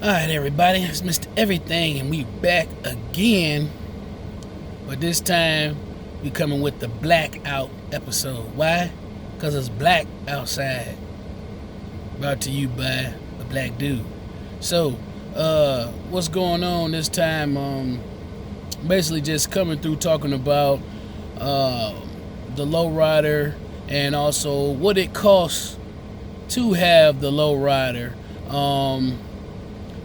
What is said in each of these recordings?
Alright everybody, it's Mr. Everything and we back again. But this time we coming with the Blackout episode. Why? Because it's black outside. Brought to you by a black dude. So, what's going on this time? Basically just coming through talking about the lowrider and also what it costs to have the lowrider.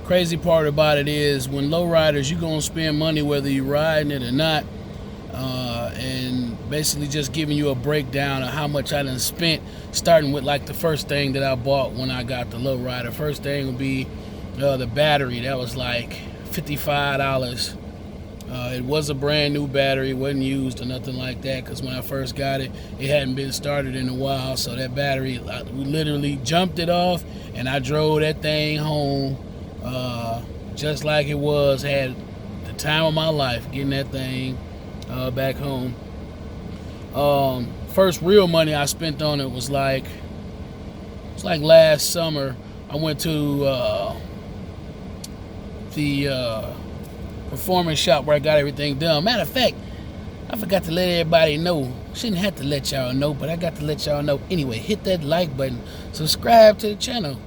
Crazy part about it is when lowriders, you're going to spend money whether you're riding it or not. And basically just giving you a breakdown of how much I done spent, starting with like the first thing that I bought when I got the lowrider. First thing would be the battery. That was like $55. It was a brand new battery, wasn't used or nothing like that, because when I first got it, it hadn't been started in a while. So that battery, we literally jumped it off and I drove that thing home just like it was. Had the time of my life getting that thing back home. First real money I spent on it was like last summer. I went to the performance shop where I got everything done. Matter of fact, I forgot to let everybody know. Shouldn't have to let y'all know, but I got to let y'all know anyway. Hit that like button, subscribe to the channel.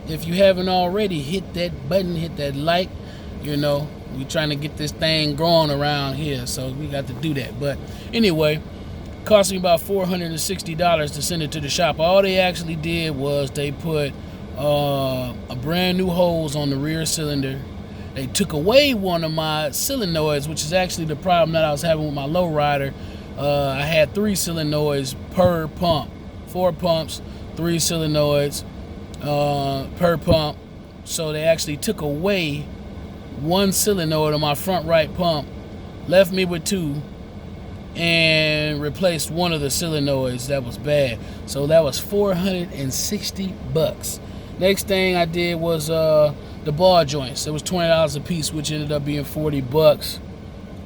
If you haven't already, hit that button, hit that like. You know, we trying to get this thing growing around here, so we got to do that. But anyway, cost me about $460 to send it to the shop. All they actually did was they put a brand new hose on the rear cylinder. They took away one of my solenoids, which is actually the problem that I was having with my lowrider. I had 3 solenoids per pump, 4 pumps, 3 solenoids per pump. So they actually took away 1 solenoid on my front right pump, left me with 2, and replaced one of the solenoids that was bad. So that was $460. Next thing I did was the ball joints. It was $20 a piece, which ended up being $40.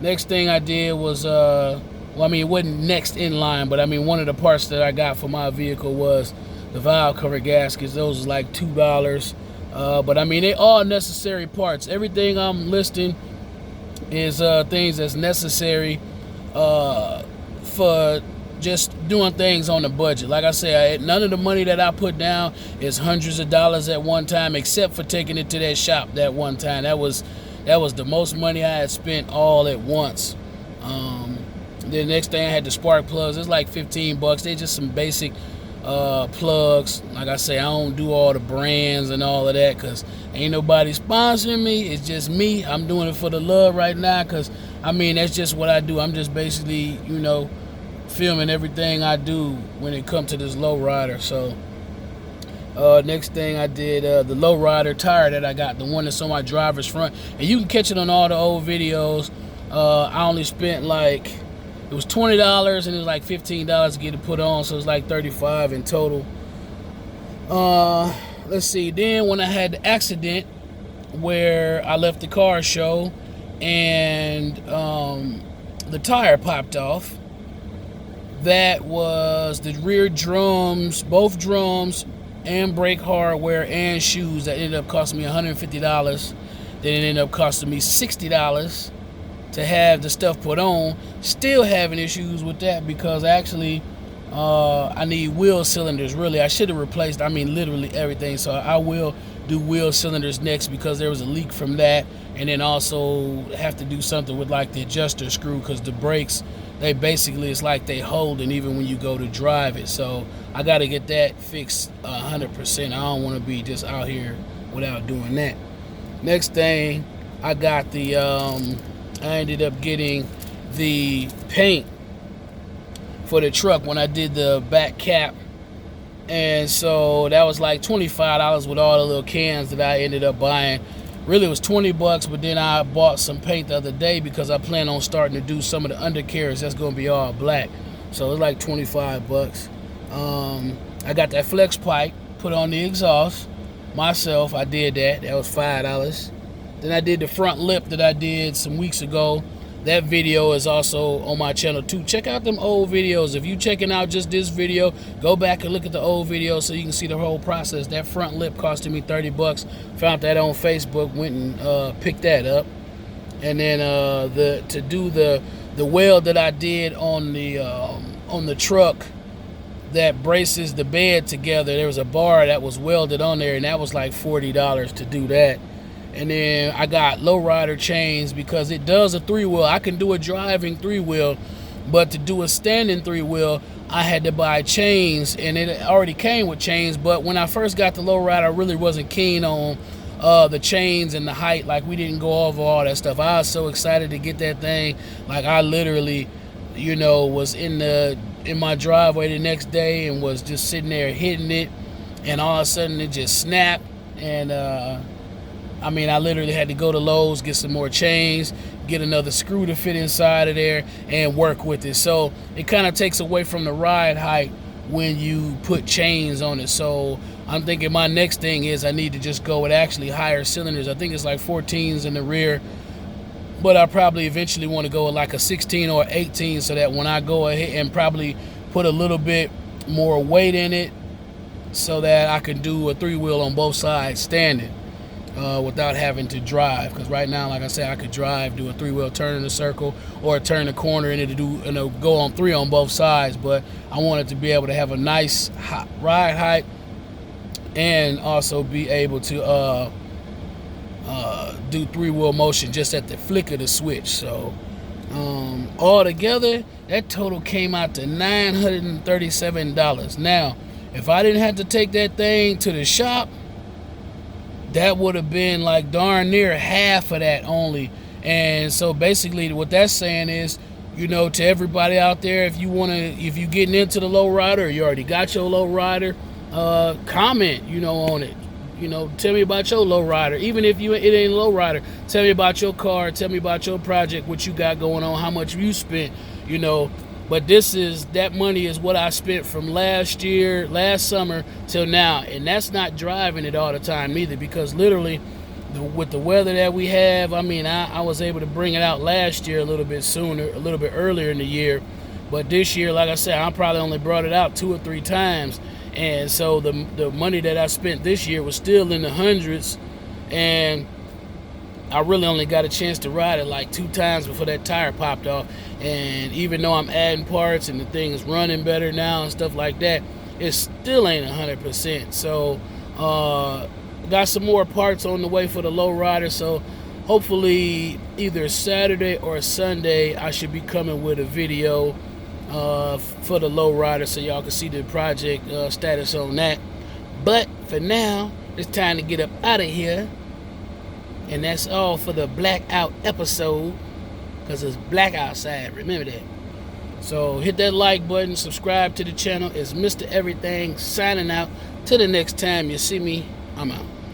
Next thing I did was well, I mean, it wasn't next in line, but I mean, one of the parts that I got for my vehicle was the valve cover gaskets. Those was like $2. But I mean, they all necessary parts. Everything I'm listing is things that's necessary for just doing things on the budget. Like I say, none of the money that I put down is hundreds of dollars at one time, except for taking it to that shop that one time. That was the most money I had spent all at once. The next thing I had the spark plugs. It's like $15. They're just some basic plugs. Like I say, I don't do all the brands and all of that because ain't nobody sponsoring me. It's just me. I'm doing it for the love right now because, I mean, that's just what I do. I'm just basically, you know, filming everything I do when it comes to this lowrider. So next thing I did, the lowrider tire that I got, the one that's on my driver's front, and you can catch it on all the old videos. I only spent like, it was $20 and it was like $15 to get it put on, so it was like $35 in total. Let's see, then when I had the accident where I left the car show and the tire popped off, that was the rear drums, both drums and brake hardware and shoes. That ended up costing me $150. Then it ended up costing me $60 to have the stuff put on. Still having issues with that because actually I need wheel cylinders. Really, I should have replaced, I mean, literally everything. So I will do wheel cylinders next because there was a leak from that. And then also have to do something with like the adjuster screw because the brakes, they basically, it's like they hold and even when you go to drive it. So I got to get that fixed 100%. I don't want to be just out here without doing that. Next thing, I got the I ended up getting the paint for the truck when I did the back cap, and so that was like $25 with all the little cans that I ended up buying. Really, it was $20, but then I bought some paint the other day because I plan on starting to do some of the undercarriage that's going to be all black. So it's like $25. I got that flex pipe, put on the exhaust myself. I did that. That was $5. Then I did the front lip that I did some weeks ago. That video is also on my channel too. Check out them old videos. If you checking out just this video, go back and look at the old video so you can see the whole process. That front lip costed me 30 bucks. Found that on Facebook, went and picked that up. And then to do the weld that I did on the truck that braces the bed together, there was a bar that was welded on there, and that was like $40 to do that. And then I got lowrider chains because it does a 3-wheel. I can do a driving 3-wheel, but to do a standing 3-wheel, I had to buy chains, and it already came with chains. But when I first got the lowrider, I really wasn't keen on the chains and the height. Like, we didn't go over all that stuff. I was so excited to get that thing. Like, I literally, you know, was in my driveway the next day and was just sitting there hitting it, and all of a sudden it just snapped. And I mean, I literally had to go to Lowe's, get some more chains, get another screw to fit inside of there, and work with it. So it kind of takes away from the ride height when you put chains on it. So I'm thinking my next thing is I need to just go with actually higher cylinders. I think it's like 14s in the rear, but I probably eventually want to go with like a 16 or 18, so that when I go ahead and probably put a little bit more weight in it, so that I can do a 3-wheel on both sides standing. Without having to drive, because right now, like I said, I could drive, do a 3-wheel turn in a circle, or turn the corner and it'll go on 3 on both sides. But I wanted to be able to have a nice ride height, and also be able to do 3-wheel motion just at the flick of the switch. So all together, that total came out to $937. Now, if I didn't have to take that thing to the shop, that would have been like darn near half of that only. And so basically what that's saying is, you know, to everybody out there, if you getting into the lowrider, or you already got your lowrider, comment, you know, on it. You know, tell me about your lowrider. Even if it ain't a lowrider, tell me about your car, tell me about your project, what you got going on, how much you spent, you know. But that money is what I spent from last summer till now. And that's not driving it all the time either, because literally with the weather that we have, I mean, I was able to bring it out last year a little bit earlier in the year. But this year, like I said, I probably only brought it out 2 or 3 times. And so the money that I spent this year was still in the hundreds. And I really only got a chance to ride it like 2 times before that tire popped off. And even though I'm adding parts and the thing is running better now and stuff like that, it still ain't 100%. So got some more parts on the way for the lowrider. So hopefully either Saturday or Sunday I should be coming with a video for the lowrider, so y'all can see the project status on that. But for now, it's time to get up out of here. And that's all for the Blackout episode, because it's black outside, remember that. So hit that like button, subscribe to the channel. It's Mr. Everything signing out. Till the next time you see me, I'm out.